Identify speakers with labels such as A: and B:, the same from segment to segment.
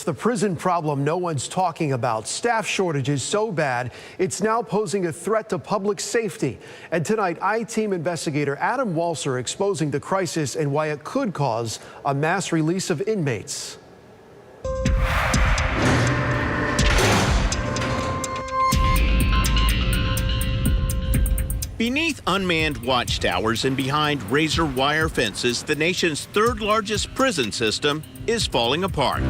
A: the prison problem no one's talking about. Staff shortages so bad, it's now posing a threat to public safety. And tonight, I-Team investigator Adam Walser exposing the crisis and why it could cause a mass release of inmates.
B: Beneath unmanned watchtowers and behind razor wire fences, the nation's third largest prison system is falling apart.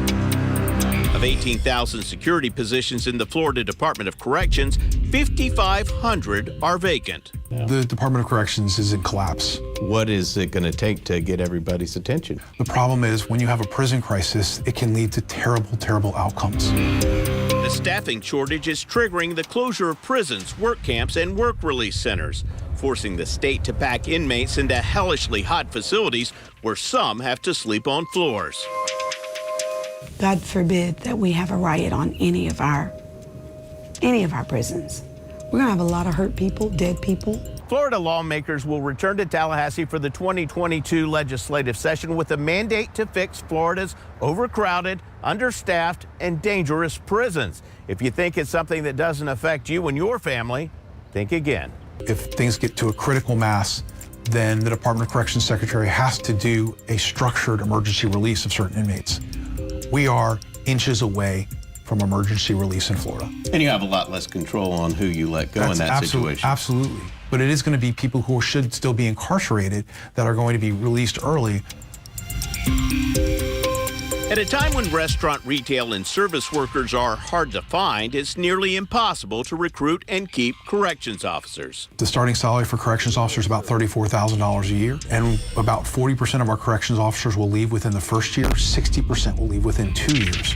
B: Of 18,000 security positions in the Florida Department of Corrections, 5,500 are vacant.
C: The Department of Corrections is in collapse.
D: What is it going to take to get everybody's attention?
C: The problem is when you have a prison crisis, it can lead to terrible, terrible outcomes.
B: The staffing shortage is triggering the closure of prisons, work camps, and work release centers, forcing the state to pack inmates into hellishly hot facilities where some have to sleep on floors.
E: God forbid that we have a riot on any of our prisons. We're gonna have a lot of hurt people, dead people.
B: Florida lawmakers will return to Tallahassee for the 2022 legislative session with a mandate to fix Florida's overcrowded, understaffed, and dangerous prisons. If you think it's something that doesn't affect you and your family, think again.
C: If things get to a critical mass, then the Department of Corrections Secretary has to do a structured emergency release of certain inmates. We are inches away from emergency release in Florida.
D: And you have a lot less control on who you let go in that situation.
C: Absolutely. But it is going to be people who should still be incarcerated that are going to be released early.
B: At a time when restaurant, retail, and service workers are hard to find, it's nearly impossible to recruit and keep corrections officers.
C: The starting salary for corrections officers is about $34,000 a year, and about 40% of our corrections officers will leave within the first year, 60% will leave within 2 years.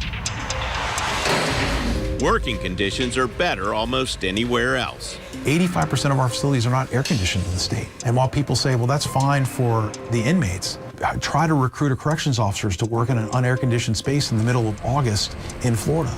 B: Working conditions are better almost anywhere else.
C: 85% of our facilities are not air conditioned in the state. And while people say, well, that's fine for the inmates, try to recruit a corrections officers to work in an unair conditioned space in the middle of August in Florida.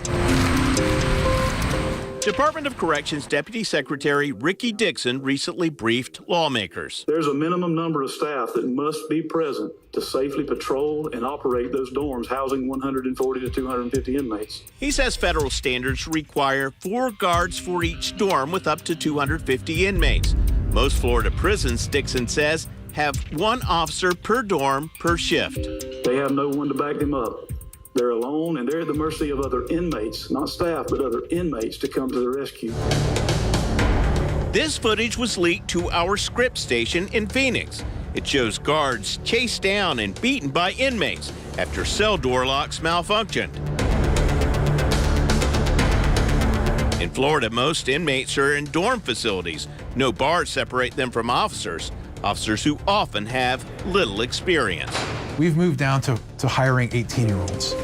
B: Department of Corrections Deputy Secretary Ricky Dixon recently briefed lawmakers.
F: There's a minimum number of staff that must be present to safely patrol and operate those dorms housing 140 to 250 inmates.
B: He says federal standards require 4 guards for each dorm with up to 250 inmates. Most Florida prisons, Dixon says, have 1 officer per dorm per shift.
F: They have no one to back them up. They're alone, and they're at the mercy of other inmates, not staff, but other inmates to come to the rescue.
B: This footage was leaked to our Scripps station in Phoenix. It shows guards chased down and beaten by inmates after cell door locks malfunctioned. In Florida, most inmates are in dorm facilities. No bars separate them from officers who often have little experience.
C: We've moved down to hiring 18-year-olds,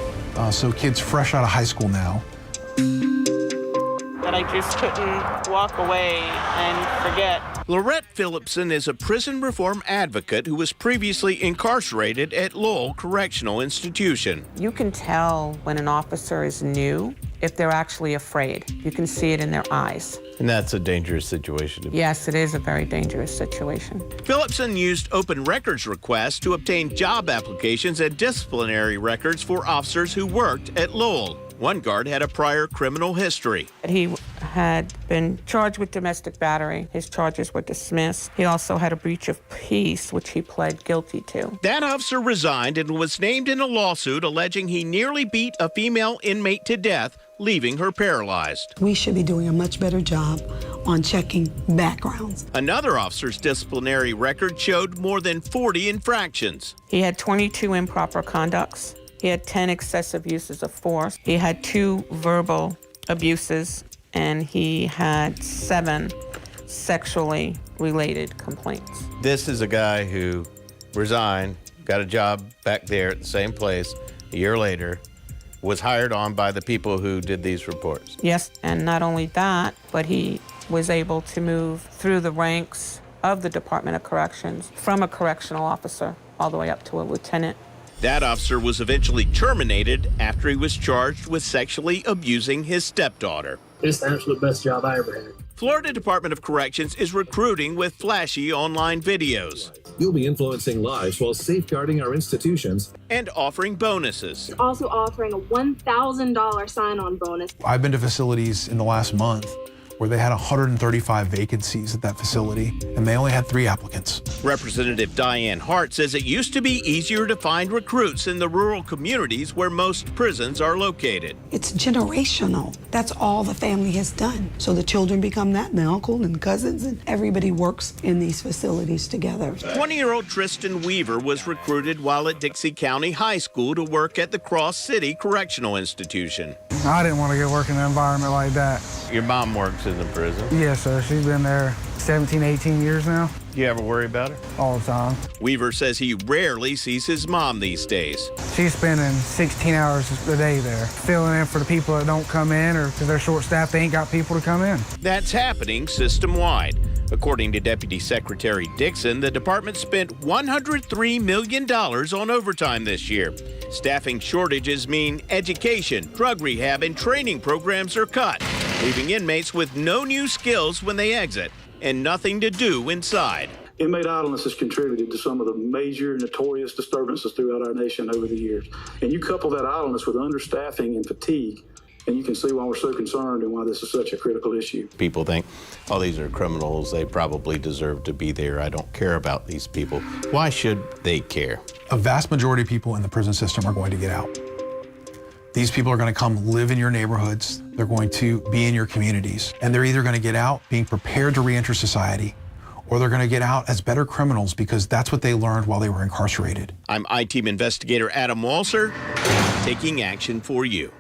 C: so kids fresh out of high school now.
G: That I just couldn't walk away and forget.
B: Lorette Phillipson is a prison reform advocate who was previously incarcerated at Lowell Correctional Institution.
G: You can tell when an officer is new if they're actually afraid. You can see it in their eyes.
D: And that's a dangerous situation.
G: Yes, it is a very dangerous situation.
B: Phillipson used open records requests to obtain job applications and disciplinary records for officers who worked at Lowell. One guard had a prior criminal history.
G: He had been charged with domestic battery. His charges were dismissed. He also had a breach of peace, which he pled guilty to.
B: That officer resigned and was named in a lawsuit alleging he nearly beat a female inmate to death, leaving her paralyzed.
E: We should be doing a much better job on checking backgrounds.
B: Another officer's disciplinary record showed more than 40 infractions.
G: He had 22 improper conducts. He had 10 excessive uses of force. He had 2 verbal abuses, and he had 7 sexually related complaints.
D: This is a guy who resigned, got a job back there at the same place a year later, was hired on by the people who did these reports.
G: Yes, and not only that, but he was able to move through the ranks of the Department of Corrections from a correctional officer all the way up to a lieutenant.
B: That officer was eventually terminated after he was charged with sexually abusing his stepdaughter.
H: It's the absolute best job I ever had.
B: Florida Department of Corrections is recruiting with flashy online videos.
H: You'll be influencing lives while safeguarding our institutions
B: and offering bonuses.
I: Also offering a $1,000 sign-on bonus.
C: I've been to facilities in the last month where they had 135 vacancies at that facility, and they only had 3 applicants.
B: Representative Diane Hart says it used to be easier to find recruits in the rural communities where most prisons are located.
E: It's generational. That's all the family has done. So the children become that, and the uncle and cousins, and everybody works in these facilities together.
B: 20-year-old Tristan Weaver was recruited while at Dixie County High School to work at the Cross City Correctional Institution.
J: I didn't want to go work in an environment like that.
D: Your mom works in the prison.
J: Yes, sir. She's been there 17, 18 years now.
D: Do you ever worry about her?
J: All the time.
B: Weaver says he rarely sees his mom these days.
J: She's spending 16 hours a day there, filling in for the people that don't come in, or because they're short-staffed, they ain't got people to come in.
B: That's happening system-wide. According to Deputy Secretary Dixon, the department spent $103 million on overtime this year. Staffing shortages mean education, drug rehab, and training programs are cut, leaving inmates with no new skills when they exit and nothing to do inside.
F: Inmate idleness has contributed to some of the major notorious disturbances throughout our nation over the years. And you couple that idleness with understaffing and fatigue, and you can see why we're so concerned and why this is such a critical issue.
D: People think, oh, these are criminals. They probably deserve to be there. I don't care about these people. Why should they care?
C: A vast majority of people in the prison system are going to get out. These people are going to come live in your neighborhoods. They're going to be in your communities. And they're either going to get out being prepared to reenter society, or they're going to get out as better criminals because that's what they learned while they were incarcerated.
B: I'm I-Team investigator Adam Walser, taking action for you.